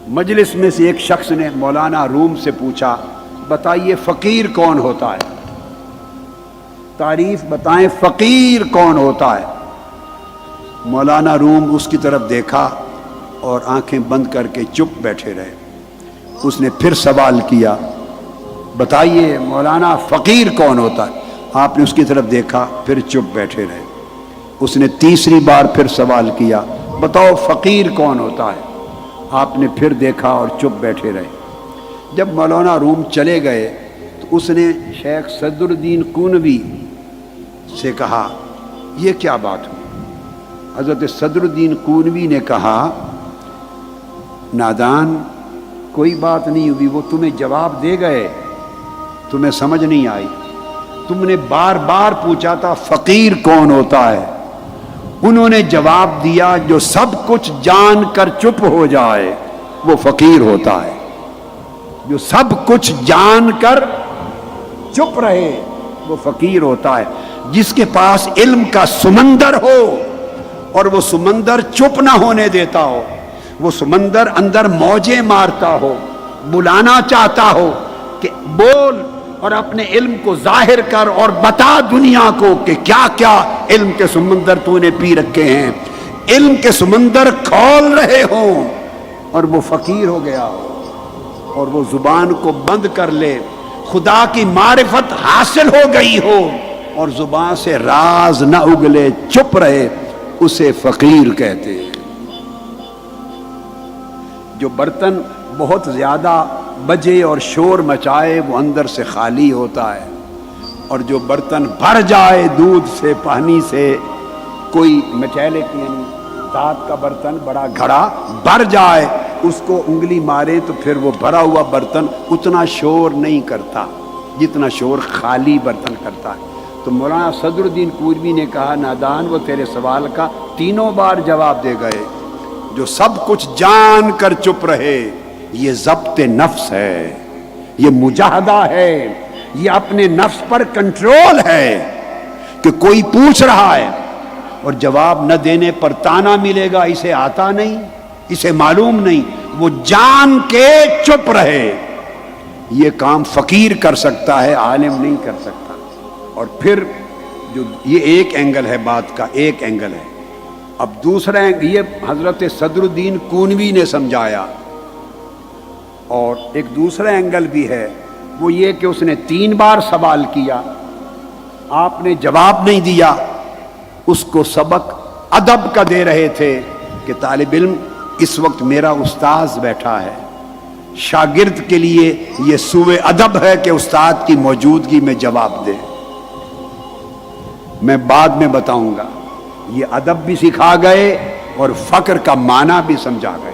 مجلس میں سے ایک شخص نے مولانا روم سے پوچھا، بتائیے فقیر کون ہوتا ہے؟ تعریف بتائیں، فقیر کون ہوتا ہے؟ مولانا روم اس کی طرف دیکھا اور آنکھیں بند کر کے چپ بیٹھے رہے۔ اس نے پھر سوال کیا، بتائیے مولانا فقیر کون ہوتا ہے؟ آپ نے اس کی طرف دیکھا، پھر چپ بیٹھے رہے۔ اس نے تیسری بار پھر سوال کیا، بتاؤ فقیر کون ہوتا ہے؟ آپ نے پھر دیکھا اور چپ بیٹھے رہے۔ جب مولانا روم چلے گئے تو اس نے شیخ صدر الدین کونوی سے کہا، یہ کیا بات ہوئی؟ حضرت صدر الدین کونوی نے کہا، نادان کوئی بات نہیں ہوئی، وہ تمہیں جواب دے گئے، تمہیں سمجھ نہیں آئی۔ تم نے بار بار پوچھا تھا فقیر کون ہوتا ہے، انہوں نے جواب دیا جو سب کچھ جان کر چپ ہو جائے وہ فقیر ہوتا ہے۔ جو سب کچھ جان کر چپ رہے وہ فقیر ہوتا ہے۔ جس کے پاس علم کا سمندر ہو اور وہ سمندر چپ نہ ہونے دیتا ہو، وہ سمندر اندر موجیں مارتا ہو، بلانا چاہتا ہو کہ بول اور اپنے علم کو ظاہر کر اور بتا دنیا کو کہ کیا کیا علم کے سمندر تو نے پی رکھے ہیں، علم کے سمندر کھول رہے ہوں اور وہ فقیر ہو گیا ہو اور وہ زبان کو بند کر لے، خدا کی معرفت حاصل ہو گئی ہو اور زبان سے راز نہ اگلے، چپ رہے، اسے فقیر کہتے ہیں۔ جو برتن بہت زیادہ بجے اور شور مچائے وہ اندر سے خالی ہوتا ہے، اور جو برتن بھر جائے دودھ سے، پانی سے، کوئی مچیلے کی یعنی دھات کا برتن بڑا گھڑا بھر جائے، اس کو انگلی مارے تو پھر وہ بھرا ہوا برتن اتنا شور نہیں کرتا جتنا شور خالی برتن کرتا ہے۔ تو مولانا صدر الدین کونوی نے کہا، نادان وہ تیرے سوال کا تینوں بار جواب دے گئے۔ جو سب کچھ جان کر چپ رہے یہ ضبط نفس ہے، یہ مجاہدہ ہے، یہ اپنے نفس پر کنٹرول ہے کہ کوئی پوچھ رہا ہے اور جواب نہ دینے پر تانا ملے گا، اسے آتا نہیں، اسے معلوم نہیں، وہ جان کے چپ رہے۔ یہ کام فقیر کر سکتا ہے، عالم نہیں کر سکتا۔ اور پھر جو یہ ایک اینگل ہے بات کا، ایک اینگل ہے۔ اب دوسرا یہ حضرت صدر الدین کونوی نے سمجھایا، اور ایک دوسرا اینگل بھی ہے، وہ یہ کہ اس نے 3 بار سوال کیا، آپ نے جواب نہیں دیا۔ اس کو سبق ادب کا دے رہے تھے کہ طالب علم اس وقت میرا استاذ بیٹھا ہے، شاگرد کے لیے یہ سوء ادب ہے کہ استاد کی موجودگی میں جواب دے۔ میں بعد میں بتاؤں گا، یہ ادب بھی سکھا گئے اور فقر کا معنی بھی سمجھا گئے۔